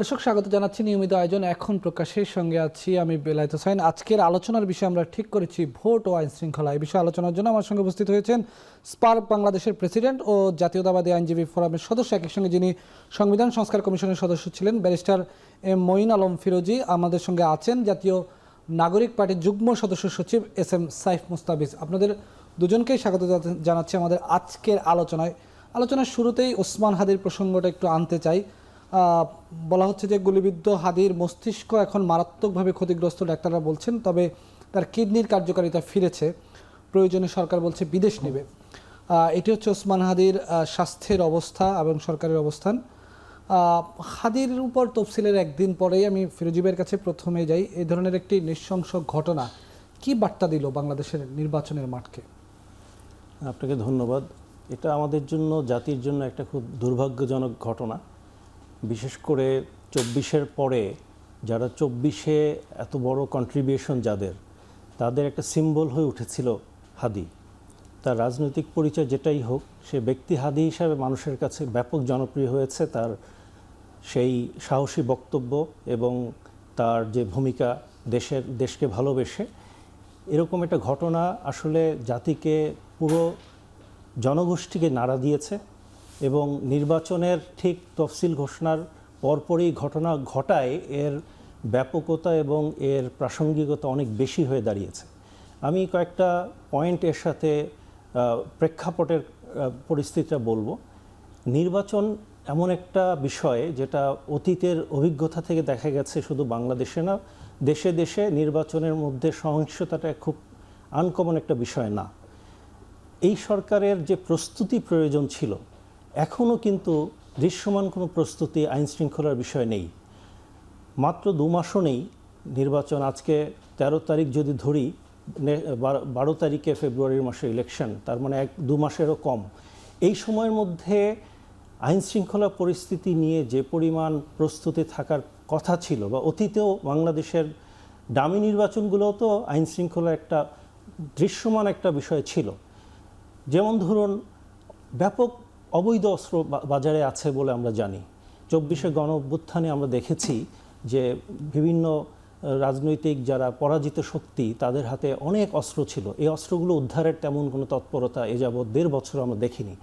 দর্শক স্বাগত জানাচ্ছি নিয়মিত আয়োজন এখন প্রকাশের সঙ্গে আছি আমি বেলায়েত হোসেন। আজকের আলোচনার বিষয় আমরা ঠিক করেছি ভোট ও আইন শৃঙ্খলা। এই বিষয়ে আলোচনার জন্য আমার সঙ্গে উপস্থিত হয়েছেন স্পার্ক বাংলাদেশের প্রেসিডেন্ট ও জাতীয়তাবাদী আইনজীবী ফোরামের সদস্য, একই সঙ্গে যিনি সংবিধান সংস্কার কমিশনের সদস্য ছিলেন ব্যারিস্টার এম মঈন আলম ফিরোজী। আমাদের সঙ্গে আছেন জাতীয় নাগরিক পার্টির যুগ্ম সদস্য সচিব এস এম সাইফ মুস্তাফিজ। আপনাদের দুজনকেই স্বাগত জানাচ্ছি আমাদের আজকের আলোচনায়। আলোচনার শুরুতেই ওসমান হাদির প্রসঙ্গটা একটু আনতে চাই। বলা হচ্ছে যে গুলিবিদ্ধ হাদির মস্তিষ্ক এখন মারাত্মকভাবে ক্ষতিগ্রস্ত, ডাক্তাররা বলছেন, তবে তার কিডনির কার্যকারিতা ফিরেছে, প্রয়োজনে সরকার বলছে বিদেশ নেবে। এটি হচ্ছে ওসমান হাদির স্বাস্থ্যের অবস্থা এবং সরকারের অবস্থান। হাদির উপর তফসিলের একদিন পরেই আমি ফিরোজিবের কাছে প্রথমে যাই। এই ধরনের একটি নৃশংস ঘটনা কি বার্তা দিল বাংলাদেশের নির্বাচনের মাঠকে? আপনাকে ধন্যবাদ। এটা আমাদের জন্য, জাতির জন্য একটা খুব দুর্ভাগ্যজনক ঘটনা। বিশেষ করে 24-এর পরে যারা 24-এ এত বড় কন্ট্রিবিউশন যাদের, তাদের একটা সিম্বল হয়ে উঠেছিল হাদি। তার রাজনৈতিক পরিচয় যেটাই হোক, সে ব্যক্তি হাদি হিসাবে মানুষের কাছে ব্যাপক জনপ্রিয় হয়েছে। তার সেই সাহসী বক্তব্য এবং তার যে ভূমিকা দেশকে ভালোবেসে, এরকম একটা ঘটনা আসলে জাতিকে, পুরো জনগোষ্ঠীকে নাড়া দিয়েছে এবং নির্বাচনের ঠিক তফসিল ঘোষণার পরপরই ঘটনা ঘটায় এর ব্যাপকতা এবং এর প্রাসঙ্গিকতা অনেক বেশি হয়ে দাঁড়িয়েছে। আমি কয়েকটা পয়েন্ট এর সাথে প্রেক্ষাপটের পরিস্থিতিটা বলবো। নির্বাচন এমন একটা বিষয় যেটা অতীতের অভিজ্ঞতা থেকে দেখা গেছে, শুধু বাংলাদেশে না, দেশে দেশে নির্বাচনের মধ্যে সহিংসতাটা খুব আনকমন একটা বিষয় না। এই সরকারের যে প্রস্তুতি প্রয়োজন ছিল, এখনও কিন্তু দৃশ্যমান কোনো প্রস্তুতি আইন শৃঙ্খলার বিষয় নেই। মাত্র 2 মাসও নেই নির্বাচন। আজকে 13 তারিখ যদি ধরি, 12 তারিখে ফেব্রুয়ারির মাসে ইলেকশন, তার মানে 2 মাসেরও কম। এই সময়ের মধ্যে আইন শৃঙ্খলা পরিস্থিতি নিয়ে যে পরিমাণ প্রস্তুতি থাকার কথা ছিল, বা অতীতেও বাংলাদেশের দামি নির্বাচনগুলোও তো আইন শৃঙ্খলা একটা দৃশ্যমান একটা বিষয় ছিল। যেমন ধরুন, ব্যাপক অবৈধ অস্ত্র বাজারে আছে বলে আমরা জানি। 24-এ গণ অভ্যুত্থানে আমরা দেখেছি যে বিভিন্ন রাজনৈতিক যারা পরাজিত শক্তি, তাদের হাতে অনেক অস্ত্র ছিল। এই অস্ত্রগুলো উদ্ধারের তেমন কোনো তৎপরতা এ যাবৎ 1.5 বছর আমরা দেখিনি।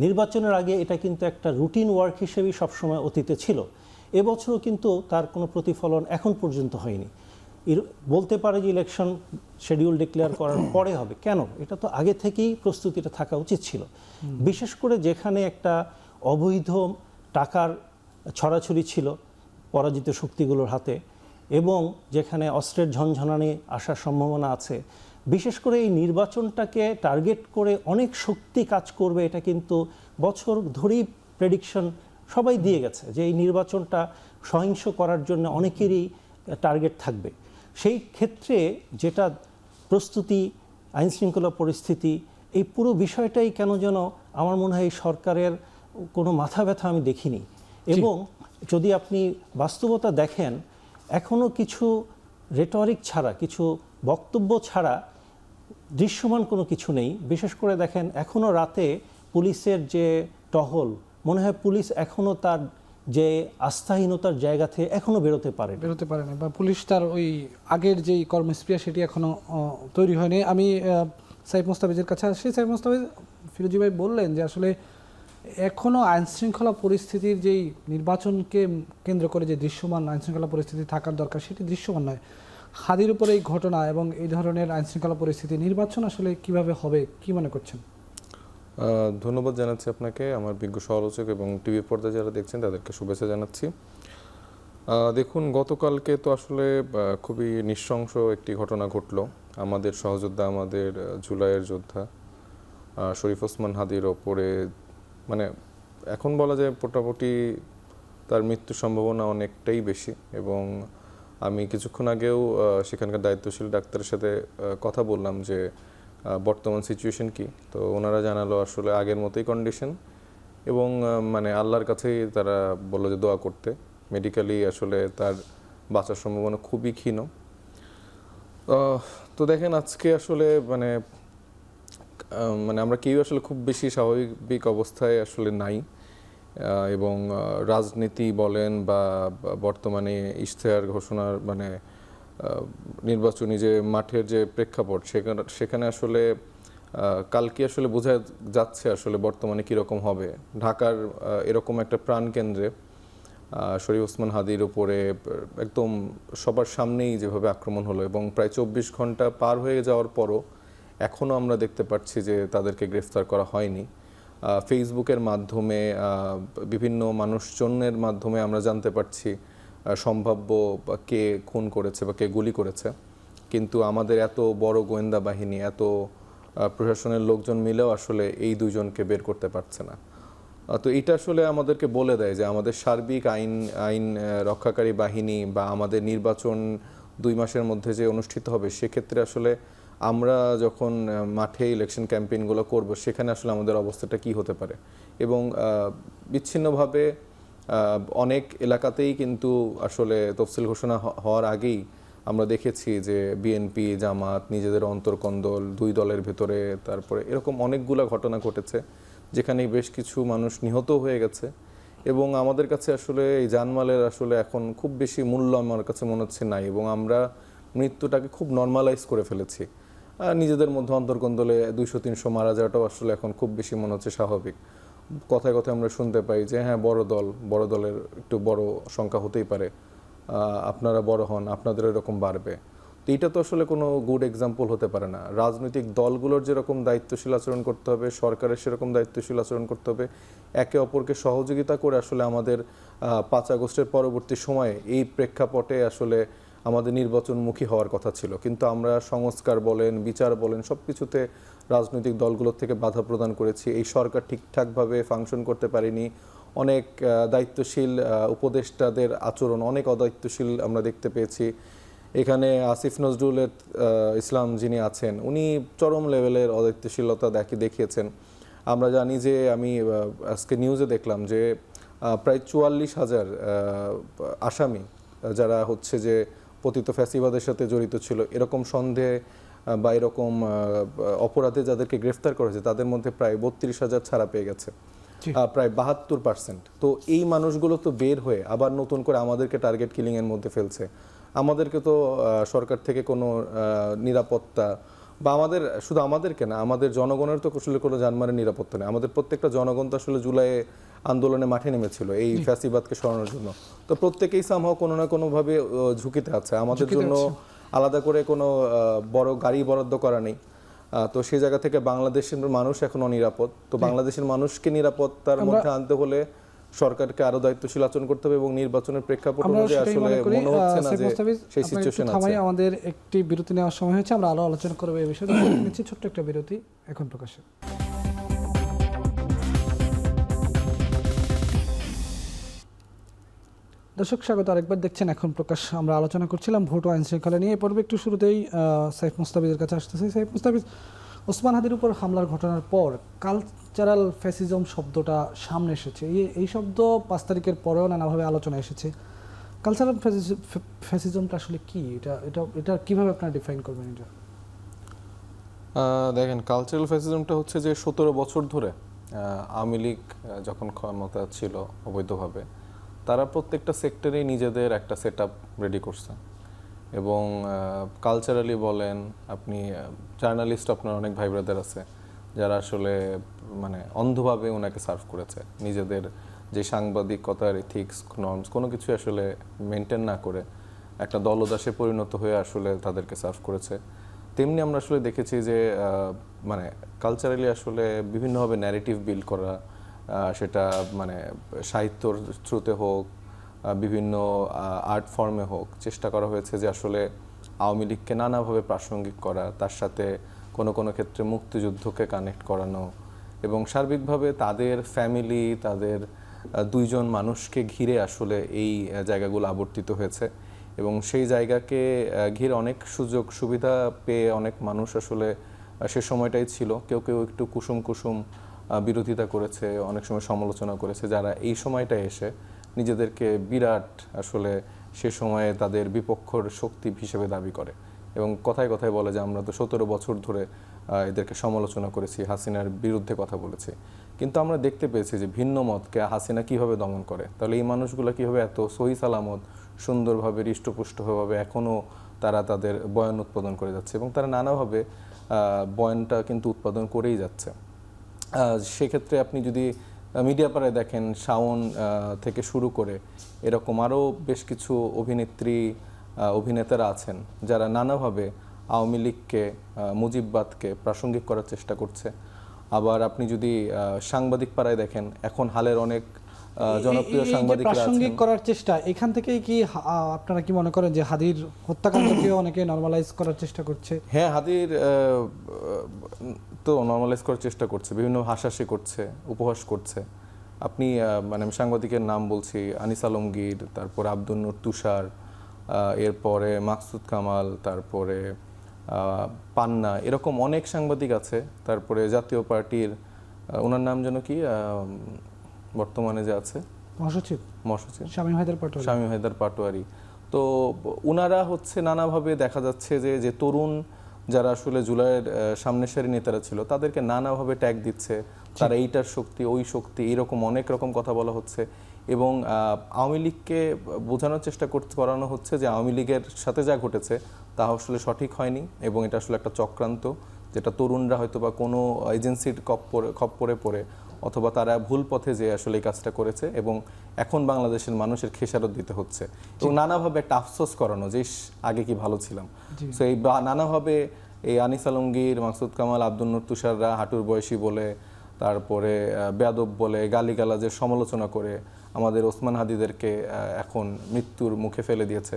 নির্বাচনের আগে এটা কিন্তু একটা রুটিন ওয়ার্ক হিসেবেই সবসময় অতীতে ছিল। এবছরও কিন্তু তার কোনো প্রতিফলন এখন পর্যন্ত হয়নি। বলতে পারে যে ইলেকশন শিডিউল ডিক্লেয়ার করার পরে হবে, কেন? এটা তো আগে থেকেই প্রস্তুতিটা থাকা উচিত ছিল। বিশেষ করে যেখানে একটা অবৈধ টাকার ছড়াছড়ি ছিল পরাজিত শক্তিগুলোর হাতে, এবং যেখানে অস্ত্রের ঝনঝনানি আসার সম্ভাবনা আছে। বিশেষ করে এই নির্বাচনটাকে টার্গেট করে অনেক শক্তি কাজ করবে, এটা কিন্তু বছর ধরেই প্রেডিকশন সবাই দিয়ে গেছে যে এই নির্বাচনটা সহিংস করার জন্য অনেকেরই টার্গেট থাকবে। সেই ক্ষেত্রে যেটা প্রস্তুতি, আইন শৃঙ্খলা পরিস্থিতি, এই পুরো বিষয়টাই কেন যেন আমার মনে হয় সরকারের কোনো মাথা ব্যথা আমি দেখিনি। এবং যদি আপনি বাস্তবতা দেখেন, এখনও কিছু রেটরিক ছাড়া, কিছু বক্তব্য ছাড়া দৃশ্যমান কোনো কিছু নেই। বিশেষ করে দেখেন, এখনও রাতে পুলিশের যে টহল, মনে হয় পুলিশ এখনও তার যে আস্থাহীনতার জায়গা থেকে এখনও বেরোতে পারে না, বা পুলিশ তার ওই আগের যেই কর্মস্পৃহা সেটি এখনও তৈরি হয়নি। আমি সাইফ মুস্তাফিজের কাছে আসি। সাইফ মুস্তাফিজ, ফিরোজি ভাই বললেন যে আসলে এখনও আইন শৃঙ্খলা পরিস্থিতির যেই নির্বাচনকে কেন্দ্র করে যে দৃশ্যমান আইন শৃঙ্খলা পরিস্থিতি থাকার দরকার, সেটি দৃশ্যমান নয়। হাদির উপরে এই ঘটনা এবং এই ধরনের আইন শৃঙ্খলা পরিস্থিতি, নির্বাচন আসলে কিভাবে হবে, কি মনে করছেন? ধন্যবাদ জানাচ্ছি আপনাকে, আমার বিজ্ঞ সমালোচক এবং টিভি পর্দায় যারা দেখছেন তাদেরকে শুভেচ্ছা জানাচ্ছি। দেখুন, গতকালকে তো আসলে খুবই নৃশংস একটি ঘটনা ঘটলো। আমাদের সহযোদ্ধা, আমাদের জুলাইয়ের যোদ্ধা শরীফ ওসমান হাদির ওপরে, মানে এখন বলা যায় মোটামুটি তার মৃত্যুর সম্ভাবনা অনেকটাই বেশি। এবং আমি কিছুক্ষণ আগেও সেখানকার দায়িত্বশীল ডাক্তারের সাথে কথা বললাম যে বর্তমান সিচুয়েশন কি। তো ওনারা জানালো আসলে আগের মতোই কন্ডিশন, এবং মানে আল্লাহর কাছেই তারা বললো যে দোয়া করতে। মেডিকেলি আসলে তার বাঁচার সম্ভাবনা খুবই ক্ষীণ। তো দেখেন, আজকে আসলে মানে আমরা কেউ আসলে খুব বেশি স্বাভাবিক অবস্থায় আসলে নাই। এবং রাজনীতি বলেন বা বর্তমানে ইশতেহার ঘোষণার মানে নির্বাচনী যে মাঠের যে প্রেক্ষাপট সেখানে আসলে কালকে আসলে বোঝা যাচ্ছে আসলে বর্তমানে কীরকম হবে। ঢাকার এরকম একটা প্রাণকেন্দ্রে শরীফ ওসমান হাদির উপরে একদম সবার সামনেই যেভাবে আক্রমণ হলো এবং প্রায় 24 ঘন্টা পার হয়ে যাওয়ার পরও এখনও আমরা দেখতে পাচ্ছি যে তাদেরকে গ্রেফতার করা হয়নি। ফেসবুকের মাধ্যমে বিভিন্ন মানুষজনের মাধ্যমে আমরা জানতে পারছি সম্ভাব্য কে খুন করেছে বা কে গুলি করেছে, কিন্তু আমাদের এত বড় গোয়েন্দা বাহিনী, এত প্রশাসনের লোকজন মিলেও আসলে এই দুইজনকে বের করতে পারছে না। তো এটা আসলে আমাদেরকে বলে দেয় যে আমাদের সার্বিক আইন রক্ষাকারী বাহিনী বা আমাদের নির্বাচন 2 মাসের মধ্যে যে অনুষ্ঠিত হবে সেক্ষেত্রে আসলে আমরা যখন মাঠে ইলেকশন ক্যাম্পেইনগুলো করব সেখানে আসলে আমাদের অবস্থাটা কি হতে পারে। এবং বিচ্ছিন্নভাবে অনেক এলাকাতেই কিন্তু আসলে তফসিল ঘোষণা হওয়ার আগেই আমরা দেখেছি যে বিএনপি জামাত নিজেদের অন্তর্কন্দল, 2 দলের ভেতরে তারপরে এরকম অনেকগুলো ঘটনা ঘটেছে যেখানে বেশ কিছু মানুষ নিহত হয়ে গেছে। এবং আমাদের কাছে আসলে এই জানমালের আসলে এখন খুব বেশি মূল্য আমার কাছে মনে হচ্ছে নাই, এবং আমরা মৃত্যুটাকে খুব নর্মালাইজ করে ফেলেছি। নিজেদের মধ্যে অন্তর্কন্দলে 200-300 মারা যাওয়াটাও আসলে এখন খুব বেশি মনে হচ্ছে স্বাভাবিক। কথায় কথায় আমরা শুনতে পাই যে হ্যাঁ বড় দলের একটু বড় সংখ্যা হতেই পারে, আপনারা বড় হন, আপনাদের এরকম বাড়বে। তো এটা তো আসলে কোনো গুড এক্সাম্পল হতে পারে না। রাজনৈতিক দলগুলোর যেরকম দায়িত্বশীল আচরণ করতে হবে, সরকারের সেরকম দায়িত্বশীল আচরণ করতে হবে, একে অপরকে সহযোগিতা করে আসলে আমাদের 5 আগস্টের পরবর্তী সময়ে এই প্রেক্ষাপটে আসলে আমাদের নির্বাচনমুখী হওয়ার কথা ছিল, কিন্তু আমরা সংস্কার বলেন, বিচার বলেন, সব কিছুতে রাজনৈতিক দলগুলোর থেকে বাধা প্রদান করেছি। এই সরকার ঠিকঠাকভাবে ফাংশন করতে পারেনি। অনেক দায়িত্বশীল উপদেষ্টাদের আচরণ অনেক অদায়িত্বশীল আমরা দেখতে পেয়েছি। এখানে আসিফ নজরুলের ইসলাম যিনি আছেন উনি চরম লেভেলের অদায়িত্বশীলতা দেখিয়েছেন। আমরা জানি যে আমি আজকে নিউজে দেখলাম যে প্রায় 44,000 আসামি যারা হচ্ছে যে পতিত ফ্যাসিবাদের সাথে জড়িত ছিল এরকম সন্দেহে বা এরকম অপরাধে যাদেরকে গ্রেফতার করেছে তাদের মধ্যে প্রায় 32,000 ছাড়া পেয়ে গেছে, প্রায় 72%। তো এই মানুষগুলো তো বের হয়ে আবার নতুন করে আমাদেরকে টার্গেট কিলিং এর মধ্যে ফেলছে। আমাদেরকে তো সরকার থেকে কোনো নিরাপত্তা বা শুধু আমাদেরকে না, আমাদের জনগণের তো আসলে কোনো জানমালের নিরাপত্তা নেই। আমাদের প্রত্যেকটা জনগণ তো আসলে জুলাইয়ে আন্দোলনে মাঠে নেমেছিল এই ফ্যাসিবাদকে সরানোর জন্য। তো প্রত্যেকেই সামহাও কোনো না কোনোভাবে ঝুঁকিতে আছে। আমাদের জন্য আলাদা করে কোনো বড় গাড়ি বরাদ্দ করা নেই। তো সেই জায়গা থেকে বাংলাদেশের মানুষ এখন অনিরাপদ। তো বাংলাদেশের মানুষকে নিরাপত্তার মধ্যে আনতে হলে সরকারকে আরো দায়িত্বশীল আচরণ করতে হবে এবং নির্বাচনের প্রেক্ষাপট অনুযায়ী আসলে মনে হচ্ছে না যে সেই সিচুয়েশন আছে। আমাদের একটি বিরতি নেওয়ার সময় হয়েছে, আমরা আরো আলোচনা করব এই বিষয়ে। নিচ্ছি ছোট্ট একটা বিরতি, এখন প্রকাশে। দর্শক স্বাগত আরেকবার, দেখছেন এখন প্রকাশ। আমরা আলোচনা করছিলাম ভোট ও আইন শৃঙ্খলা নিয়ে। এই পর্বে একটু শুরুতেই সাইফ মুস্তাফিজের কাছে আসতেছি। সাইফ মুস্তাফিজ, ওসমান হাদির উপর হামলার ঘটনার পর কালচারাল ফ্যাসিজম শব্দটা সামনে এসেছে। এই শব্দ 5 তারিখের পরেও নানাভাবে আলোচনা এসেছে। কালচারাল ফ্যাসিজমটা আসলে কি? এটা কিভাবে আপনারা ডিফাইন করবেন? এটা দেখেন, কালচারাল ফ্যাসিজমটা হচ্ছে যে 17 বছর ধরে আওয়ামী লীগ যখন ক্ষমতা ছিল অবৈধভাবে, তারা প্রত্যেকটা সেক্টরে নিজেদের একটা সেট আপ রেডি করছে। এবং কালচারালি বলেন, আপনি জার্নালিস্ট, আপনার অনেক ভাই ব্রাদার আছে যারা আসলে মানে অন্ধভাবে ওনাকে সার্ভ করেছে, নিজেদের যে সাংবাদিকতার এথিক্স নর্মস কোনো কিছু আসলে মেনটেন না করে একটা দলদাসে পরিণত হয়ে আসলে তাদেরকে সার্ভ করেছে। তেমনি আমরা আসলে দেখেছি যে মানে কালচারালি আসলে বিভিন্নভাবে ন্যারেটিভ বিল্ড করা, সেটা মানে সাহিত্যর থ্রুতে হোক, বিভিন্ন আর্ট ফর্মে হোক, চেষ্টা করা হয়েছে যে আসলে আওয়ামী লীগকে নানাভাবে প্রাসঙ্গিক করা, তার সাথে কোনো কোনো ক্ষেত্রে মুক্তিযুদ্ধকে কানেক্ট করানো, এবং সার্বিকভাবে তাদের ফ্যামিলি, তাদের 2 জন মানুষকে ঘিরে আসলে এই জায়গাগুলো আবর্তিত হয়েছে। এবং সেই জায়গাকে ঘিরে অনেক সুযোগ সুবিধা পেয়ে অনেক মানুষ আসলে সে সময়টাই ছিল, কেউ কেউ একটু কুসুম বিরোধিতা করেছে, অনেক সময় সমালোচনা করেছে, যারা এই সময়টায় এসে নিজেদেরকে বিরাট আসলে সে সময়ে তাদের বিপক্ষর শক্তি হিসেবে দাবি করে। এবং কথায় কথায় বলে যে আমরা তো 17 বছর ধরে এদেরকে সমালোচনা করেছি, হাসিনার বিরুদ্ধে কথা বলেছি, কিন্তু আমরা দেখতে পেয়েছি যে ভিন্ন মতকে হাসিনা কিভাবে দমন করে। তাহলে এই মানুষগুলো কিভাবে এত সহি সালামত সুন্দরভাবে হৃষ্টপুষ্টভাবে এখনও তারা তাদের বয়ান উৎপাদন করে যাচ্ছে এবং তারা নানাভাবে বয়ানটা কিন্তু উৎপাদন করেই যাচ্ছে। সেক্ষেত্রে আপনি যদি মিডিয়া পাড়ায় দেখেন, শাওন থেকে শুরু করে এরকম আরও বেশ কিছু অভিনেত্রী অভিনেতারা আছেন যারা নানাভাবে আওয়ামী লীগকে, মুজিববাদকে প্রাসঙ্গিক করার চেষ্টা করছে। আবার আপনি যদি সাংবাদিক পাড়ায় দেখেন, এখন হালের অনেক জনপ্রিয় সাংবাদিকরা আছেন। প্রাসঙ্গিক করার চেষ্টা, এখান থেকেই কি আপনারা কি মনে করেন যে হাদির হত্যাকাণ্ডকে অনেকে নরমালাইজ করার চেষ্টা করছে? হ্যাঁ, হাদির তো নরমালাইজ করার চেষ্টা করছে, বিভিন্ন হাসাহাসি করছে, উপহাস করছে। আপনি মানে আমি সাংবাদিকের নাম বলছি, আনিস আলমগীর, তারপরে আব্দুল নূর তুষার, এরপরে মাকসুদ কামাল, তারপরে পান্না, এরকম অনেক সাংবাদিক আছে। তারপরে জাতীয় পার্টির ওনার নাম যেন কি বর্তমানে যে আছে মহাসচিব শামীম হায়দার পাটোয়ারি। তো ওনারা হচ্ছে নানাভাবে দেখা যাচ্ছে যে তরুণ যারা আসলে জুলাইয়ের সামনের সারি নেতারা ছিল তাদেরকে নানাভাবে ট্যাগ দিচ্ছে, তারা এইটার শক্তি, ওই শক্তি, এইরকম অনেক রকম কথা বলা হচ্ছে। এবং আওয়ামী লীগকে বোঝানোর চেষ্টা করানো হচ্ছে যে আওয়ামী লীগের সাথে যা ঘটেছে তা আসলে সঠিক হয়নি এবং এটা আসলে একটা চক্রান্ত, যেটা তরুণরা হয়তো বা কোনো এজেন্সির খপ্পরে পড়ে অথবা তারা ভুল পথে যে আসলে এই কাজটা করেছে এবং এখন বাংলাদেশের মানুষের খেসারত দিতে হচ্ছে এবং নানাভাবে একটা আফসোস করানো যে আগে কি ভালো ছিলাম। সো এই নানাভাবে এই আনিস আলমগীর, মাকসুদ কামাল, আব্দুল নূর তুষাররা হাঁটুর বয়সী বলে, তারপরে বেয়াদব বলে, গালিগালাজের সমালোচনা করে আমাদের ওসমান হাদিদেরকে এখন মৃত্যুর মুখে ফেলে দিয়েছে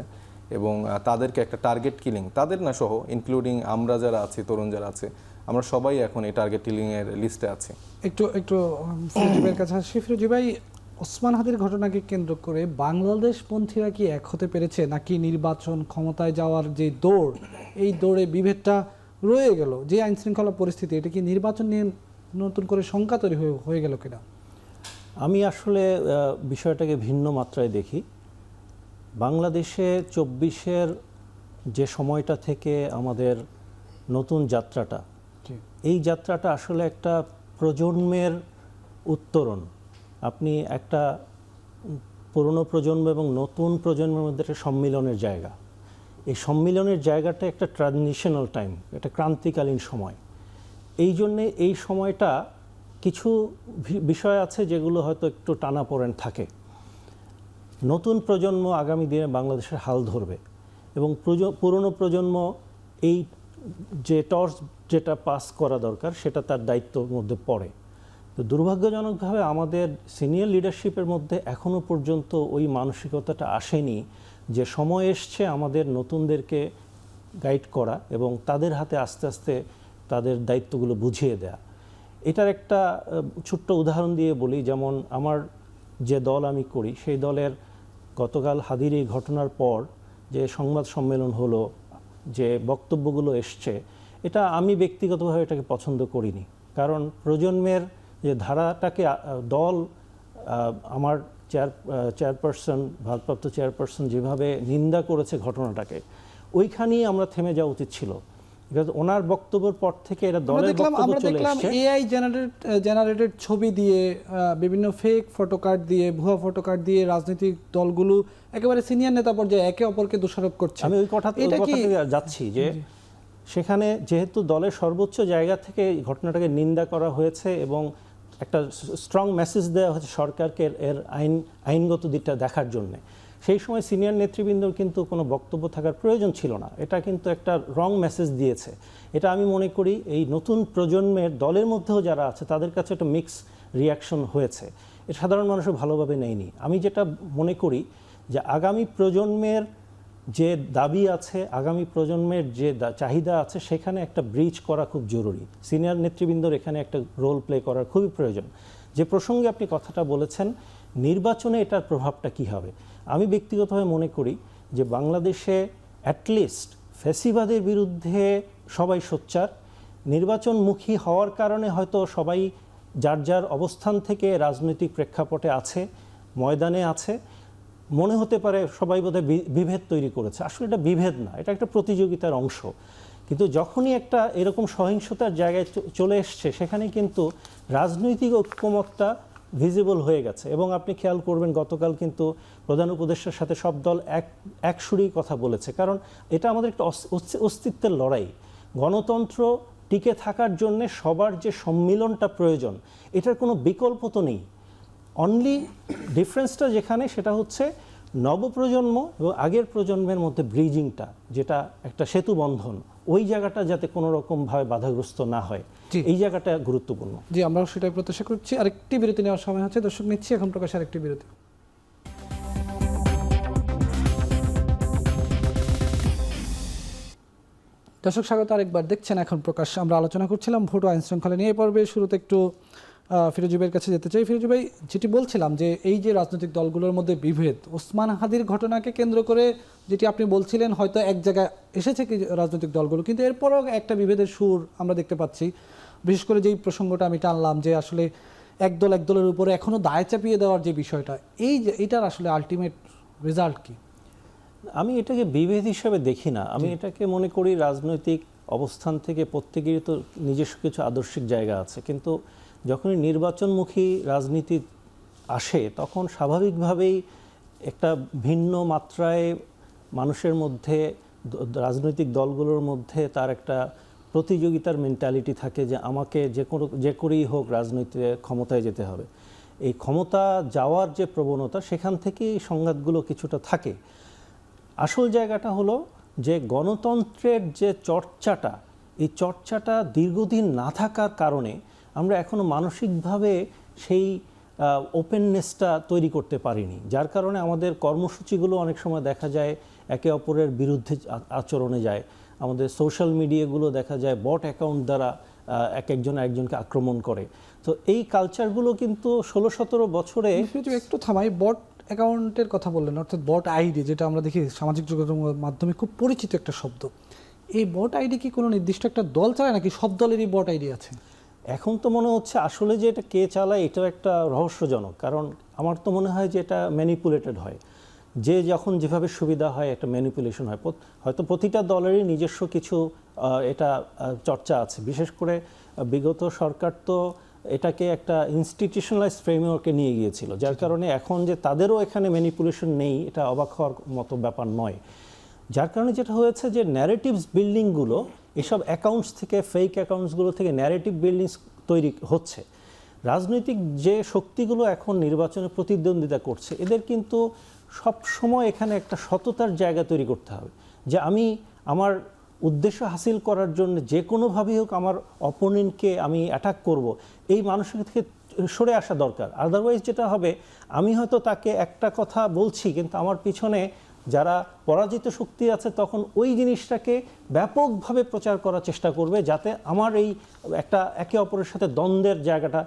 এবং তাদেরকে একটা টার্গেট কিলিং, তাদের না সহ ইনক্লুডিং আমরা যারা আছি, তরুণ যারা আছে, আমরা সবাই এখন এই টার্গেট কিলিং এর লিস্টে আছি। একটু ফিরোজের কাছে আসি। ফিরোজি ভাই, ওসমান হাদির ঘটনাকে কেন্দ্র করে বাংলাদেশ পন্থীরা কি এক হতে পেরেছে, নাকি নির্বাচন ক্ষমতায় যাওয়ার যে দৌড়, এই দৌড়ে বিভেদটা রয়ে গেল? যে আইন শৃঙ্খলা পরিস্থিতি, এটা কি নির্বাচন নিয়ে নতুন করে শঙ্কা তৈরি হয়ে গেল কিনা? আমি আসলে বিষয়টাকে ভিন্ন মাত্রায় দেখি। বাংলাদেশে 24-এর যে সময়টা থেকে আমাদের নতুন যাত্রাটা, এই যাত্রাটা আসলে একটা প্রজন্মের উত্তরণ। আপনি একটা পুরনো প্রজন্ম এবং নতুন প্রজন্মের মধ্যে একটা সম্মিলনের জায়গা। এই সম্মিলনের জায়গাটা একটা ট্রানজিশনাল টাইম, একটা ক্রান্তিকালীন সময়। এই জন্যে এই সময়টা কিছু বিষয় আছে যেগুলো হয়তো একটু টানাপোড়েন থাকে। নতুন প্রজন্ম আগামী দিনে বাংলাদেশের হাল ধরবে এবং পুরনো প্রজন্ম এই যে টর্চ যেটা পাস করা দরকার সেটা তার দায়িত্বের মধ্যে পড়ে। তো দুর্ভাগ্যজনকভাবে আমাদের সিনিয়র লিডারশিপের মধ্যে এখনও পর্যন্ত ওই মানসিকতাটা আসেনি যে সময় এসছে আমাদের নতুনদেরকে গাইড করা এবং তাদের হাতে আস্তে আস্তে তাদের দায়িত্বগুলো বুঝিয়ে দেয়া। এটার একটা ছোট্ট উদাহরণ দিয়ে বলি, যেমন আমার যে দল আমি করি সেই দলের গতকাল হাদির এই ঘটনার পর যে সংবাদ সম্মেলন হলো, যে বক্তব্যগুলো এসছে, এটা আমি ব্যক্তিগতভাবে এটাকে পছন্দ করিনি। কারণ প্রজন্মের যে ধারাটাকে দল, আমার চেয়ারপারসন, ভারপ্রাপ্ত চেয়ারপারসন যেভাবে নিন্দা করেছে ঘটনাটাকে, ওইখানেই আমরা থেমে যাওয়া উচিত ছিল। ওনার বক্তব্যের পর থেকে এটা দলের বক্তব্য চলে এসেছে। এআই জেনারেটেড ছবি দিয়ে, বিভিন্ন ফেক ফটোকার্ড দিয়ে, ভুয়া ফটোকার্ড দিয়ে রাজনৈতিক দলগুলো একেবারে সিনিয়র নেতা পর্যায়ে একে অপরকে দোষারোপ করছে। আমি ওই কথা যাচ্ছি যে সেখানে যেহেতু দলের সর্বোচ্চ জায়গা থেকে ঘটনাটাকে নিন্দা করা হয়েছে এবং একটা স্ট্রং মেসেজ দেওয়া হয়েছে সরকারকে এর আইনগত দিকটা দেখার জন্যে, সেই সময় সিনিয়র নেতৃবৃন্দর কিন্তু কোনো বক্তব্য থাকার প্রয়োজন ছিল না। এটা কিন্তু একটা রং মেসেজ দিয়েছে। এটা আমি মনে করি এই নতুন প্রজন্মের দলের মধ্যেও যারা আছে তাদের কাছে একটা মিক্স রিয়াকশন হয়েছে। এটা সাধারণ মানুষও ভালোভাবে নেয়নি। আমি যেটা মনে করি যে আগামী প্রজন্মের যে দাবি আছে, আগামী প্রজন্মের যে চাহিদা আছে, সেখানে একটা ব্রিজ করা খুব জরুরি। সিনিয়র নেতৃবৃন্দর এখানে একটা রোল প্লে করার খুবই প্রয়োজন। যে প্রসঙ্গে আপনি কথাটা বলেছেন, নির্বাচনে এটার প্রভাবটা কী হবে, আমি ব্যক্তিগতভাবে মনে করি যে বাংলাদেশে অ্যাটলিস্ট ফ্যাসিবাদের বিরুদ্ধে সবাই সোচ্চার, নির্বাচনমুখী হওয়ার কারণে হয়তো সবাই যার যার অবস্থান থেকে রাজনৈতিক প্রেক্ষাপটে আছে, ময়দানে আছে। মনে হতে পারে সবাই বোধহয় বিভেদ তৈরি করেছে, আসলে এটা বিভেদ না, এটা একটা প্রতিযোগিতার অংশ। কিন্তু যখনই একটা এরকম সহিংসতার জায়গায় চলে এসছে, সেখানে কিন্তু রাজনৈতিক ঐক্যমতটা ভিজিবল হয়ে গেছে। এবং আপনি খেয়াল করবেন গতকাল কিন্তু প্রধান উপদেষ্টার সাথে সব দল এক সুরেই কথা বলেছে, কারণ এটা আমাদের একটা অস্তিত্বের লড়াই। গণতন্ত্র টিকে থাকার জন্য সবার যে সম্মিলনটা প্রয়োজন, এটার কোনো বিকল্প তো নেই। অনলি ডিফারেন্সটা যেখানে, সেটা হচ্ছে নবপ্রজন্ম এবং আগের প্রজন্মের মধ্যে ব্রিজিংটা, যেটা একটা সেতু বন্ধন, ওই জায়গাটা যাতে কোনো রকমভাবে বাধাগ্রস্ত না হয়, এই জায়গাটা গুরুত্বপূর্ণ। জি, আমরাও সেটাই প্রত্যাশা করছি। আরেকটি বিরতি নেওয়ার সময় হচ্ছে, দর্শক নিচ্ছি এখন প্রকাশ আরেকটি বিরতি। দর্শক স্বাগত আরেকবার, দেখছেন এখন প্রকাশ। আমরা আলোচনা করছিলাম ভোট ও আইন শৃঙ্খলা নিয়ে। এই পর্বে শুরুতে একটু ফিরোজুবের কাছে যেতে চাই। ফিরোজু ভাই, যেটি বলছিলাম যে এই যে রাজনৈতিক দলগুলোর মধ্যে বিভেদ, ওসমান হাদির ঘটনাকে কেন্দ্র করে যেটি আপনি বলছিলেন, হয়তো এক জায়গায় এসেছে কি রাজনৈতিক দলগুলো, কিন্তু এরপরও একটা বিভেদের সুর আমরা দেখতে পাচ্ছি। বিশেষ করে যেই প্রসঙ্গটা আমি টানলাম যে আসলে এক দলের উপরে এখনো দায় চাপিয়ে দেওয়ার যে বিষয়টা, এই যে এটার আসলে আলটিমেট রেজাল্ট কি? আমি এটাকে বিভেদ হিসাবে দেখি না, আমি এটাকে মনে করি রাজনৈতিক অবস্থান থেকে প্রত্যেকেরই তো নিজস্ব কিছু আদর্শিক জায়গা আছে, কিন্তু যখনই নির্বাচনমুখী রাজনীতি আসে তখন স্বাভাবিকভাবেই একটা ভিন্ন মাত্রায় মানুষের মধ্যে, রাজনৈতিক দলগুলোর মধ্যে তার একটা প্রতিযোগিতার মেন্টালিটি থাকে যে আমাকে যে করেই হোক রাজনীতিতে ক্ষমতায় যেতে হবে। এই ক্ষমতা যাওয়ার যে প্রবণতা, সেখান থেকেই সংঘাতগুলো কিছুটা থাকে। আসল জায়গাটা হলো যে গণতন্ত্রের যে চর্চাটা, এই চর্চাটা দীর্ঘদিন না থাকার কারণে আমরা এখনো মানসিকভাবে সেই ওপেননেসটা তৈরি করতে পারিনি, যার কারণে আমাদের কর্মসূচিগুলো অনেক সময় দেখা যায় একে অপরের বিরুদ্ধে আচরণে যায়। আমাদের সোশ্যাল মিডিয়াগুলো দেখা যায় বট অ্যাকাউন্ট দ্বারা একজন একজনকে আক্রমণ করে। তো এই কালচারগুলো কিন্তু 16-17 বছরে। একটু থামাই, বট অ্যাকাউন্টের কথা বললেন, অর্থাৎ বট আইডি, যেটা আমরা দেখি সামাজিক যোগাযোগ মাধ্যমে খুব পরিচিত একটা শব্দ। এই বট আইডি কি কোনো নির্দিষ্ট একটা দল চালায় নাকি সব দলেরই বট আইডি আছে? এখন তো মনে হচ্ছে আসলে যে এটা কে চালায় এটাও একটা রহস্যজনক, কারণ আমার তো মনে হয় যে এটা ম্যানিপুলেটেড হয়, যে যখন যেভাবে সুবিধা হয় একটা ম্যানিপুলেশন হয়। হয়তো প্রতিটা দলেরই নিজস্ব কিছু এটা চর্চা আছে। বিশেষ করে বিগত সরকার তো এটাকে একটা ইনস্টিটিউশনালাইজড ফ্রেমওয়ার্কে নিয়ে গিয়েছিল, যার কারণে এখন যে তাদেরও এখানে ম্যানিপুলেশন নেই, এটা অবাক হওয়ার মতো ব্যাপার নয়। যার কারণে যেটা হয়েছে যে ন্যারেটিভস বিল্ডিংগুলো, এসব অ্যাকাউন্টস থেকে, ফেক অ্যাকাউন্টসগুলো থেকে ন্যারেটিভ বিল্ডিংস তৈরি হচ্ছে। রাজনৈতিক যে শক্তিগুলো এখন নির্বাচনে প্রতিদ্বন্দ্বিতা করছে, এদের কিন্তু সব সময় এখানে একটা সততার জায়গা তৈরি করতে হবে, যে আমি আমার উদ্দেশ্য হাসিল করার জন্য যে কোনোভাবেই হোক আমার অপোনেন্টকে আমি অ্যাটাক করব, এই মানসিক থেকে সরে আসা দরকার। আদারওয়াইজ যেটা হবে, আমি হয়তো তাকে একটা কথা বলছি, কিন্তু আমার পিছনে যারা পরাজিত শক্তি আছে তখন ওই জিনিসটাকে ব্যাপকভাবে প্রচার করার চেষ্টা করবে, যাতে আমার এই একটা একে অপরের সাথে দ্বন্দ্বের জায়গাটা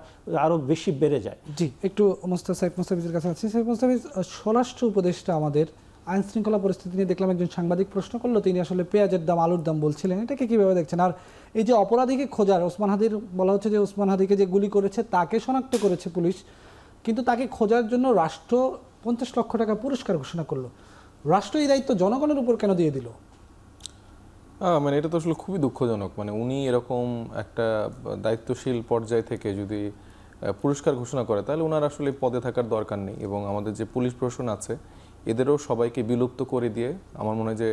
আরও বেশি বেড়ে যায়। জি, একটু মোস্তাফিজের কাছে আছি। মোস্তাফিজ, স্বরাষ্ট্র উপদেষ্টা আমাদের আইন শৃঙ্খলা পরিস্থিতি নিয়ে দেখলাম একজন সাংবাদিক প্রশ্ন করলো, তিনি আসলে পেঁয়াজের দাম, আলুর দাম বলছিলেন। এটাকে কীভাবে দেখছেন? আর এই যে অপরাধীকে খোঁজার, ওসমান হাদির বলা হচ্ছে যে ওসমান হাদিকে যে গুলি করেছে তাকে শনাক্ত করেছে পুলিশ, কিন্তু তাকে খোঁজার জন্য রাষ্ট্র 50 লক্ষ টাকা পুরস্কার ঘোষণা করলো। রাষ্ট্র এই দায়িত্ব জনগণের উপর কেন দিয়ে দিল? মানে এটা তো আসলে খুবই দুঃখজনক। মানে উনি এরকম একটা দায়িত্বশীল পর্যায় থেকে যদি পুরস্কার ঘোষণা করে, তাহলে ওনার আসলে পদে থাকার দরকার নেই। এবং আমাদের যে পুলিশ প্রশাসন আছে, এদেরও সবাইকে বিলুপ্ত করে দিয়ে আমার মনে হয় যে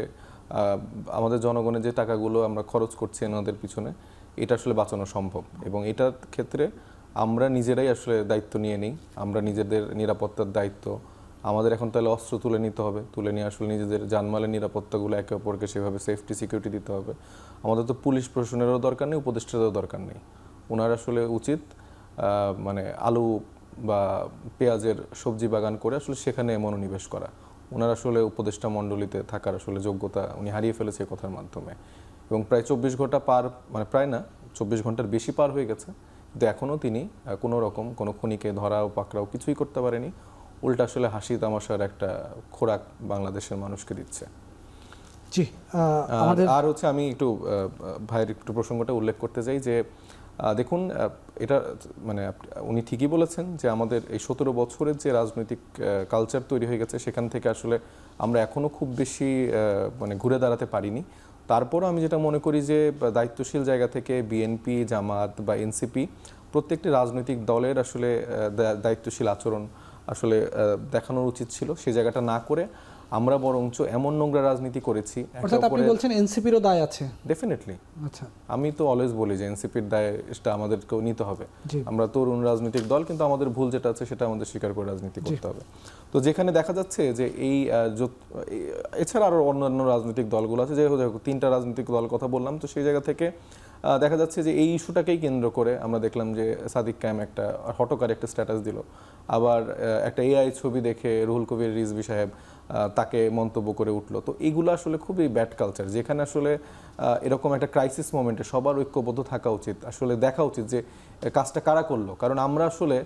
আমাদের জনগণের যে টাকাগুলো আমরা খরচ করছি এনাদের পিছনে, এটা আসলে বাঁচানো সম্ভব। এবং এটার ক্ষেত্রে আমরা নিজেরাই আসলে দায়িত্ব নিয়ে নিই, আমরা নিজেদের নিরাপত্তার দায়িত্ব আমাদের এখন তাহলে অস্ত্র তুলে নিতে হবে, তুলে নিয়ে আসলে নিজেদের জানমালের নিরাপত্তাগুলো একে অপরকে সেভাবে সেফটি সিকিউরিটি দিতে হবে। আমাদের তো পুলিশ প্রশাসনেরও দরকার নেই, উপদেষ্টাদেরও দরকার নেই। ওনার আসলে উচিত মানে আলু বা পেঁয়াজের সবজি বাগান করে আসলে সেখানে মনোনিবেশ করা। ওনার আসলে উপদেষ্টা মণ্ডলীতে থাকার আসলে যোগ্যতা উনি হারিয়ে ফেলেছে এই কথার মাধ্যমে। এবং প্রায় 24 ঘন্টা পার, মানে প্রায় না 24 ঘন্টার বেশি পার হয়ে গেছে, কিন্তু এখনও তিনি কোনো রকম কোনো খুনিকে ধরাও পাকড়াও কিছুই করতে পারেনি। উল্টা আসলে হাসি তামাশার একটা খোরাক বাংলাদেশের মানুষকে দিচ্ছে। জি, আর হচ্ছে আমি একটু ভাইয়ের একটু প্রসঙ্গটা উল্লেখ করতে চাই যে দেখুন এটা মানে উনি ঠিকই বলেছেন যে আমাদের এই 17 বছরের যে রাজনৈতিক কালচার তৈরি হয়ে গেছে সেখান থেকে আসলে আমরা এখনো খুব বেশি মানে ঘুরে দাঁড়াতে পারিনি। তারপরও আমি যেটা মনে করি যে দায়িত্বশীল জায়গা থেকে বিএনপি, জামাত বা এনসিপি প্রত্যেকটি রাজনৈতিক দলের আসলে দায়িত্বশীল আচরণ আসলে দেখানোর উচিত ছিল। সেই জায়গাটা না করে আমরা বরঞ্চ এমন নোংরা রাজনীতি করেছি। অর্থাৎ আপনি বলছেন এনসিপিরও দায় আছে? ডেফিনেটলি। আচ্ছা, আমি তো অলওয়েজ বলি যে এনসিপির দায়টা আমাদেরকেও নিতে হবে। জি। আমরা তরুণ রাজনৈতিক দল, কিন্তু আমাদের ভুল যেটা আছে সেটা আমাদের স্বীকার করে রাজনীতি করতে হবে। তো যেখানে দেখা যাচ্ছে যে এই এছাড়া আরও অন্যান্য রাজনৈতিক দলগুলো আছে, যে 3টা রাজনৈতিক দল কথা বললাম, তো সেই জায়গা থেকে দেখা যাচ্ছে যে এই ইস্যুটাকেই কেন্দ্র করে আমরা দেখলাম যে সাদিক কায়েম একটা হটকারী একটা স্ট্যাটাস দিল, আবার একটা এআই ছবি দেখে রুহুল কবির রিজভী সাহেব তাকে মন্তব্য করে উঠলো। তো এইগুলো আসলে খুবই ব্যাড কালচার, যেখানে আসলে এরকম একটা ক্রাইসিস মোমেন্টে সবার ঐক্যবদ্ধ থাকা উচিত, আসলে দেখা উচিত যে কাজটা কারা করলো। কারণ আমরা আসলে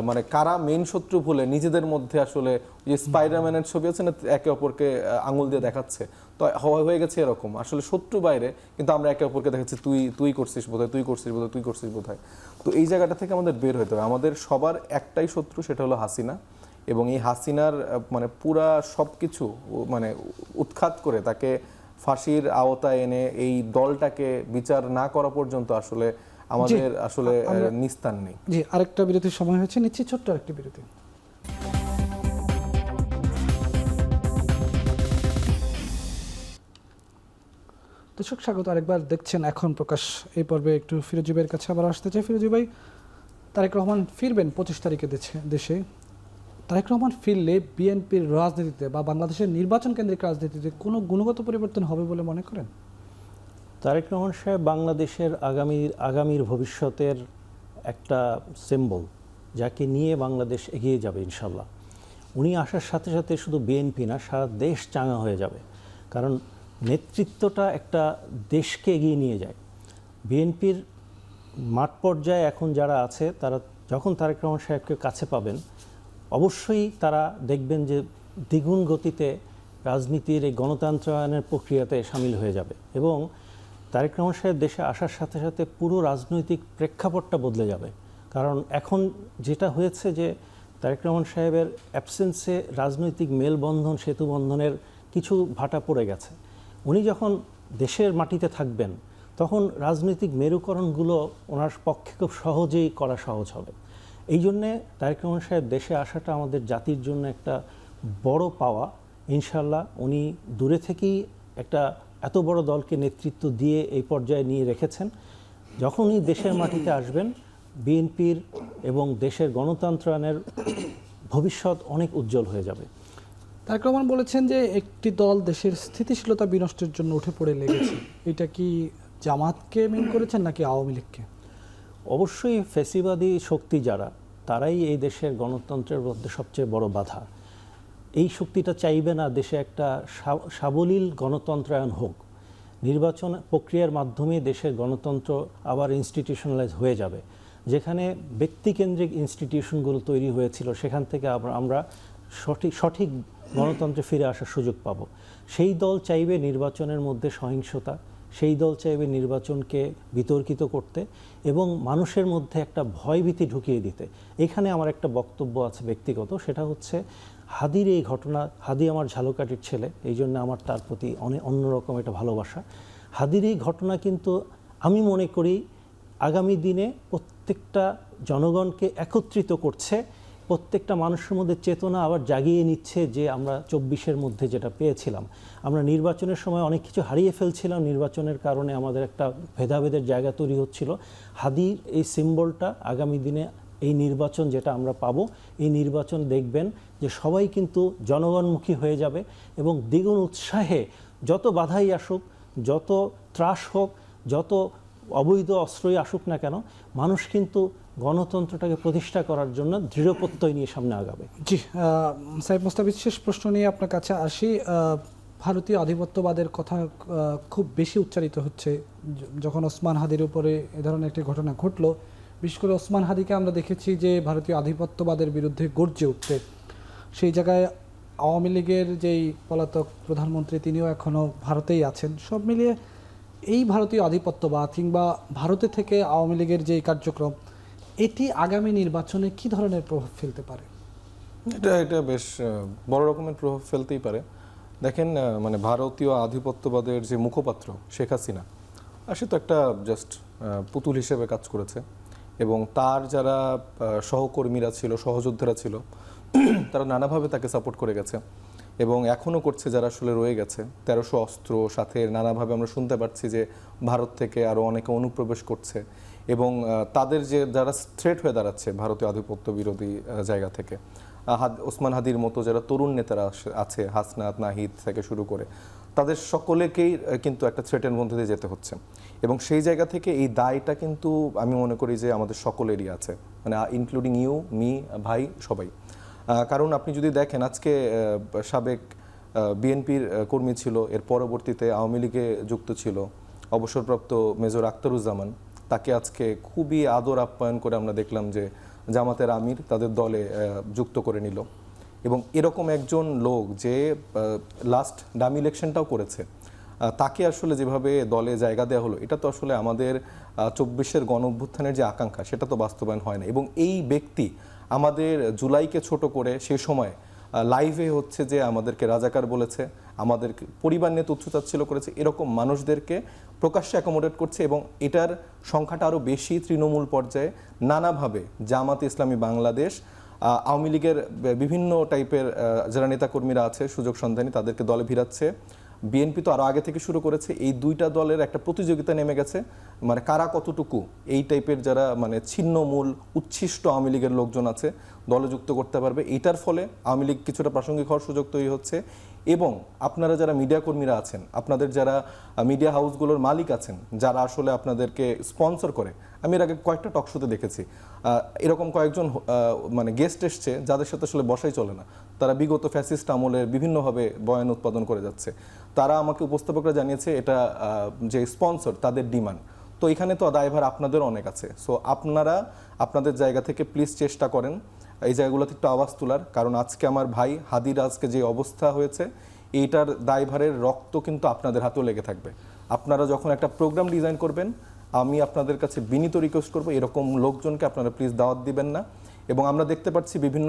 মানে কারা মেইন শত্রু ভুলে নিজেদের মধ্যে আসলে যে স্পাইডারম্যানের ছবি আছে না, একে অপরকে আঙুল দিয়ে দেখাচ্ছে, তো হয়ে গেছে এরকম। আসলে শত্রু বাইরে, কিন্তু আমরা একে অপরকে দেখাচ্ছি তুই করছিস বোধহয়, তুই করছিস বোধহয়। তো এই জায়গাটা থেকে আমাদের বের হতে হবে। আমাদের সবার একটাই শত্রু, সেটা হলো হাসিনা। এবং এই হাসিনার মানে পুরা সব কিছু মানে উৎখাত করে তাকে ফাঁসির আওতায় এনে এই দলটাকে বিচার না করা পর্যন্ত আসলে আমাদের আসলে নিস্তার নেই। জি, আরেকটা বিরতির সময় হয়েছে, নিচ্ছি ছোট্ট আরেকটি বিরতি। দর্শক স্বাগত আরেকবার, দেখছেন এখন প্রকাশ। এই পর্বে একটু ফিরোজ ভাইয়ের কাছে আবার আসতে চাই। ফিরোজ ভাই, তারেক রহমান ফিরবেন 25 তারিখে দেশে। তারেক রহমান ফিরলে বিএনপির রাজনীতিতে বা বাংলাদেশের নির্বাচন কেন্দ্রিক রাজনীতিতে কোনো গুণগত পরিবর্তন হবে বলে মনে করেন? তারেক রহমান সাহেব বাংলাদেশের আগামীর ভবিষ্যতের একটা সিম্বল, যাকে নিয়ে বাংলাদেশ এগিয়ে যাবে ইনশাল্লাহ। উনি আসার সাথে সাথে শুধু বিএনপি না, সারা দেশ চাঙা হয়ে যাবে। কারণ নেতৃত্বটা একটা দেশকে এগিয়ে নিয়ে যায়। বিএনপির মাঠ পর্যায়ে এখন যারা আছে, তারা যখন তারেক রহমান সাহেবকে কাছে পাবেন, অবশ্যই তারা দেখবেন যে দ্বিগুণ গতিতে রাজনীতির এই গণতন্ত্রায়নের প্রক্রিয়াতে সামিল হয়ে যাবে। এবং তারেক রহমান সাহেব দেশে আসার সাথে সাথে পুরো রাজনৈতিক প্রেক্ষাপটটা বদলে যাবে। কারণ এখন যেটা হয়েছে যে তারেক রহমান সাহেবের অ্যাবসেন্সে রাজনৈতিক মেলবন্ধন, সেতুবন্ধনের কিছু ভাটা পড়ে গেছে। উনি যখন দেশের মাটিতে থাকবেন, তখন রাজনৈতিক মেরুকরণগুলো ওনার পক্ষে খুব সহজেই করা সহজ হবে। এই জন্যে তারেক রহমান সাহেব দেশে আসাটা আমাদের জাতির জন্য একটা বড় পাওয়া। ইনশাল্লাহ উনি দূরে থেকেই একটা এত বড় দলকে নেতৃত্ব দিয়ে এই পর্যায়ে নিয়ে রেখেছেন। যখন উনি দেশের মাটিতে আসবেন, বিএনপির এবং দেশের গণতন্ত্রায়নের ভবিষ্যৎ অনেক উজ্জ্বল হয়ে যাবে। তারেক রহমান বলেছেন যে একটি দল দেশের স্থিতিশীলতা বিনষ্টের জন্য উঠে পড়ে লেগেছে। এটা কি জামাতকে মিন করেছেন নাকি আওয়ামী লীগকে? অবশ্যই ফ্যাসিবাদী শক্তি যারা, তারাই এই দেশের গণতন্ত্রের মধ্যে সবচেয়ে বড় বাধা। এই শক্তিটা চাইবে না দেশে একটা সাবলীল গণতন্ত্রায়ন হোক। নির্বাচন প্রক্রিয়ার মাধ্যমে দেশের গণতন্ত্র আবার ইনস্টিটিউশনালাইজ হয়ে যাবে। যেখানে ব্যক্তিকেন্দ্রিক ইনস্টিটিউশনগুলো তৈরি হয়েছিল, সেখান থেকে আমরা সঠিক গণতন্ত্রে ফিরে আসার সুযোগ পাব। সেই দল চাইবে নির্বাচনের মধ্যে সহিংসতা, সেই দল চাইবে নির্বাচনকে বিতর্কিত করতে এবং মানুষের মধ্যে একটা ভয়ভীতি ঢুকিয়ে দিতে। এখানে আমার একটা বক্তব্য আছে ব্যক্তিগত, সেটা হচ্ছে হাদির এই ঘটনা। হাদি আমার ঝালকাঠির ছেলে, এই জন্য আমার তার প্রতি অন্যরকম একটা ভালোবাসা। হাদির এই ঘটনা কিন্তু আমি মনে করি আগামী দিনে প্রত্যেকটা জনগণকে একত্রিত করছে, প্রত্যেকটা মানুষের মধ্যে চেতনা আবার জাগিয়ে নিচ্ছে যে আমরা 24-এর মধ্যে যেটা পেয়েছিলাম, আমরা নির্বাচনের সময় অনেক কিছু হারিয়ে ফেলছিলাম, নির্বাচনের কারণে আমাদের একটা ভেদাভেদের জায়গা তৈরি হচ্ছিল। হাদির এই সিম্বলটা আগামী দিনে এই নির্বাচন যেটা আমরা পাবো, এই নির্বাচন দেখবেন যে সবাই কিন্তু জনগণমুখী হয়ে যাবে এবং দ্বিগুণ উৎসাহে যত বাধাই আসুক, যত ত্রাস হোক, যত অবৈধ অস্ত্রই আসুক না কেন, মানুষ কিন্তু গণতন্ত্রটাকে প্রতিষ্ঠা করার জন্য দৃঢ় প্রত্যয় নিয়ে সামনে আগাবে। জি, সাইফ মুস্তাফিজ, শেষ প্রশ্ন নিয়ে আপনার কাছে আসি। ভারতীয় আধিপত্যবাদের কথা খুব বেশি উচ্চারিত হচ্ছে যখন ওসমান হাদির উপরে এ ধরনের একটি ঘটনা ঘটলো। বিশেষ করে ওসমান হাদিকে আমরা দেখেছি যে ভারতীয় আধিপত্যবাদের বিরুদ্ধে গর্জে উঠতে। সেই জায়গায় আওয়ামী লীগের যেই পলাতক প্রধানমন্ত্রী, তিনিও এখনও ভারতেই আছেন। সব মিলিয়ে এই ভারতীয় আধিপত্যবাদ কিংবা ভারতে থেকে আওয়ামী লীগের যে কার্যক্রম, এটি আগামী নির্বাচনে কি ধরনের প্রভাব ফেলতে পারে? এটা বেশ বড় রকমের প্রভাব ফেলতেই পারে। দেখেন, মানে ভারতীয় আধিপত্যবাদের যে মুখপাত্র শেখ হাসিনা, সে তো একটা জাস্ট পুতুল হিসেবে কাজ করেছে, এবং তার যারা সহকর্মীরা ছিল, সহযোদ্ধারা ছিল, তারা নানাভাবে তাকে সাপোর্ট করে গেছে এবং এখনও করছে। যারা আসলে রয়ে গেছে 1300 অস্ত্র সাথে, নানাভাবে আমরা শুনতে পাচ্ছি যে ভারত থেকে আরও অনেকে অনুপ্রবেশ করছে, এবং তাদের যে যারা থ্রেট হয়ে দাঁড়াচ্ছে ভারতীয় আধিপত্য বিরোধী জায়গা থেকে, ওসমান হাদির মতো যারা তরুণ নেতারা আছে, হাসনাত, নাহিদ থেকে শুরু করে, তাদের সকলেকেই কিন্তু একটা থ্রেটের মধ্যে দিয়ে যেতে হচ্ছে। এবং সেই জায়গা থেকে এই দায়টা কিন্তু আমি মনে করি যে আমাদের সকলেরই আছে, মানে ইনক্লুডিং ইউ, মি, ভাই, সবাই। কারণ আপনি যদি দেখেন, আজকে সাবেক বিএনপির কর্মী ছিল, এর পরবর্তীতে আওয়ামী লীগে যুক্ত ছিল অবসরপ্রাপ্ত মেজর আখতারুজ্জামান, তাকে আজকে খুবই আদর আপ্যায়ন করে আমরা দেখলাম যে জামাতের আমির তাদের দলে যুক্ত করে নিল। এবং এরকম একজন লোক যে লাস্ট ডামি ইলেকশনটাও করেছে, তাকে আসলে যেভাবে দলে জায়গা দেওয়া হলো, এটা তো আসলে আমাদের 24-এর গণ অভ্যুত্থানের যে আকাঙ্ক্ষা, সেটা তো বাস্তবায়ন হয় না। এবং এই ব্যক্তি আমাদের জুলাইকে ছোট করে সে সময় লাইভে হচ্ছে যে আমাদেরকে রাজাকার বলেছে, আমাদের পরিবার নিয়ে তুচ্ছতাচ্ছিল্য করেছে, এরকম মানুষদেরকে প্রকাশ্যে অ্যাকোমোডেট করছে। এবং এটার সংখ্যাটা আরও বেশি তৃণমূল পর্যায়ে নানাভাবে জামাত ইসলামী বাংলাদেশ, আওয়ামী লীগের বিভিন্ন টাইপের যারা নেতাকর্মীরা আছে সুযোগ সন্ধানী, তাদেরকে দলে ভিড়াচ্ছে। বিএনপি তো আরও আগে থেকে শুরু করেছে। এই দুইটা দলের একটা প্রতিযোগিতা নেমে গেছে, মানে কারা কতটুকু এই টাইপের যারা মানে ছিন্নমূল উচ্ছিষ্ট আওয়ামী লীগের লোকজন আছে দলে যুক্ত করতে পারবে। এইটার ফলে আওয়ামী লীগ কিছুটা প্রাসঙ্গিক হওয়ার সুযোগ তৈরি হচ্ছে। এবং আপনারা যারা মিডিয়া কর্মীরা আছেন, আপনাদের যারা মিডিয়া হাউসগুলোর মালিক আছেন, যারা আসলে আপনাদেরকে স্পন্সর করে, আমি এর আগে কয়েকটা টক শোতে দেখেছি এরকম কয়েকজন মানে গেস্ট এসছে যাদের সাথে আসলে বসাই চলে না, তারা বিগত ফ্যাসিস্ট আমলের বিভিন্নভাবে বয়ান উৎপাদন করে যাচ্ছে। তারা আমাকে উপস্থাপকরা জানিয়েছে এটা যে স্পন্সর তাদের ডিমান্ড। তো এখানে তো দায়ভার আপনাদের অনেক আছে। সো আপনারা আপনাদের জায়গা থেকে প্লিজ চেষ্টা করেন এই জায়গাগুলোতে একটু আওয়াজ তোলার, কারণ আজকে আমার ভাই হাদির আজকে যে অবস্থা হয়েছে, এইটার দায়ভারের রক্ত কিন্তু আপনাদের হাতেও লেগে থাকবে। আপনারা যখন একটা প্রোগ্রাম ডিজাইন করবেন, আমি আপনাদের কাছে বিনীত রিকোয়েস্ট করবো এরকম লোকজনকে আপনারা প্লিজ দাওয়াত দিবেন না। এবং আমরা দেখতে পাচ্ছি বিভিন্ন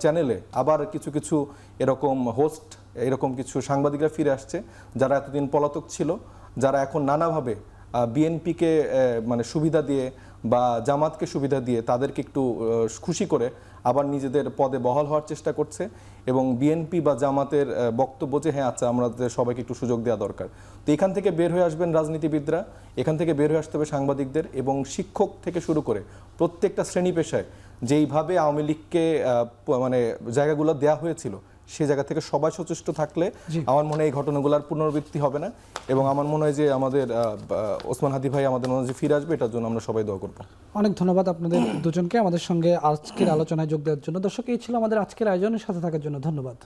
চ্যানেলে আবার কিছু কিছু এরকম হোস্ট, এরকম কিছু সাংবাদিকরা ফিরে আসছে যারা এতদিন পলাতক ছিল, যারা এখন নানাভাবে বিএনপিকে মানে সুবিধা দিয়ে বা জামাতকে সুবিধা দিয়ে তাদেরকে একটু খুশি করে আবার নিজেদের পদে বহাল হওয়ার চেষ্টা করছে। এবং বিএনপি বা জামাতের বক্তব্য যে হ্যাঁ আচ্ছা আমাদের সবাইকে একটু সুযোগ দেওয়া দরকার। তো এখান থেকে বের হয়ে আসবেন রাজনীতিবিদরা, এখান থেকে বের হয়ে আসতে হবে সাংবাদিকদের, এবং শিক্ষক থেকে শুরু করে প্রত্যেকটা শ্রেণী পেশায় যেইভাবে আওয়ামী লীগকে মানে জায়গাগুলো দেওয়া হয়েছিল, সেই জায়গা থেকে সবাই সচেষ্ট থাকলে আমার মনে হয় এই ঘটনাগুলোর পুনরাবৃত্তি হবে না। এবং আমার মনে হয় যে আমাদের ওসমান হাদি ভাই আমাদের মনে যে ফিরে আসবে, এটার জন্য আমরা সবাই দোয়া করব। অনেক ধন্যবাদ আপনাদের দুজনকে আমাদের সঙ্গে আজকের আলোচনায় যোগ দেওয়ার জন্য। দর্শক, এই ছিল আমাদের আজকের আয়োজনের সাথে থাকার জন্য ধন্যবাদ।